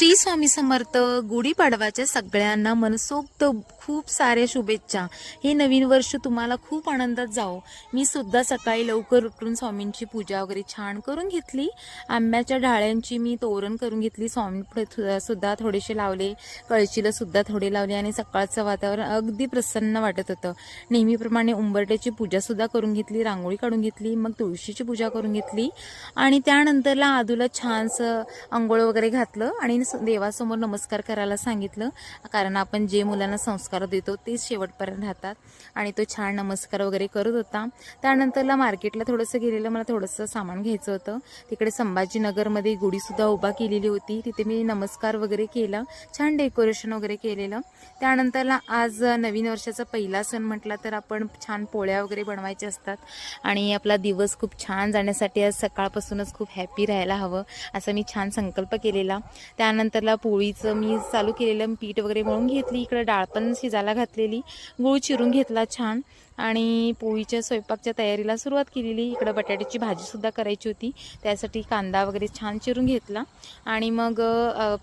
श्री स्वामी समर्थ. गुढीपाडवाच्या सगळ्यांना मनसोक्त खूप साऱ्या शुभेच्छा. हे नवीन वर्ष तुम्हाला खूप आनंदात जाओ. मी सुद्धा सकाळी लवकर उठून स्वामींची पूजा वगैरे छान करून घेतली. आंब्याच्या ढाळ्यांची मी तोरण करून घेतली. स्वामी सुद्धा थोडेसे लावले, कळशीला सुद्धा थोडे लावले आणि सकाळचं वातावरण अगदी प्रसन्न वाटत होतं. नेहमीप्रमाणे उंबरट्याची पूजा सुद्धा करून घेतली, रांगोळी काढून घेतली, मग तुळशीची पूजा करून घेतली आणि त्यानंतरला आदूला छानसं अंघोळ वगैरे घातलं आणि देवासमोर नमस्कार करायला सांगितलं. कारण आपण जे मुलांना संस्कार देतो ते शेवटपर्यंत राहतात आणि तो छान नमस्कार वगैरे करत होता. त्यानंतरला मार्केटला थोडंसं गेलेलं, मला थोडंसं सामान घ्यायचं होतं. तिकडे संभाजीनगरमध्ये गुढीसुद्धा उभा केलेली होती, तिथे मी नमस्कार वगैरे केला, छान डेकोरेशन वगैरे केलेलं. त्यानंतरला आज नवीन वर्षाचा पहिला सण म्हटला तर आपण छान पोळ्या वगैरे बनवायच्या असतात आणि आपला दिवस खूप छान जाण्यासाठी आज सकाळपासूनच खूप हॅपी राहायला हवं असं मी छान संकल्प केलेला. त्यानंतरला पोळीचं मी चालू केलेलं, पीठ वगैरे मळून घेतली, इकडे डाळ पण शिजायला घातलेली, गूळ चिरून घेतला छान आणि पोळीच्या स्वयंपाकच्या तयारीला सुरुवात केलेली. इकडं बटाट्याची भाजीसुद्धा करायची होती, त्यासाठी कांदा वगैरे छान चिरून घेतला आणि मग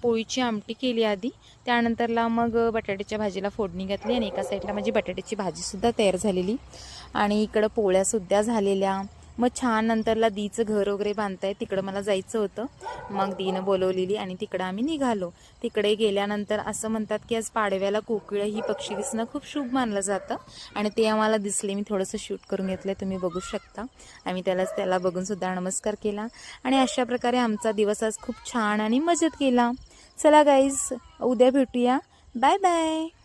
पोळीची आमटी केली आधी. त्यानंतरला मग बटाट्याच्या भाजीला फोडणी घातली आणि एका साईडला माझी बटाट्याची भाजीसुद्धा तयार झालेली आणि इकडं पोळ्यासुद्धा झालेल्या. मग छान नंतरला दीचं घर वगैरे बांधताय, तिकडं मला जायचं होतं. मग दीनं बोलवलेली आणि तिकडं आम्ही निघालो. तिकडे गेल्यानंतर असं म्हणतात की आज पाडव्याला कोकिळा ही पक्षी दिसणं खूप शुभ मानलं जातं आणि ते आम्हाला दिसले. मी थोडंसं शूट करून घेतलं, तुम्ही बघू शकता. आम्ही त्याला बघून सुद्धा नमस्कार केला आणि अशा प्रकारे आमचा दिवस आज खूप छान आणि मजेत गेला. चला गाईज, उद्या भेटूया. Bye bye.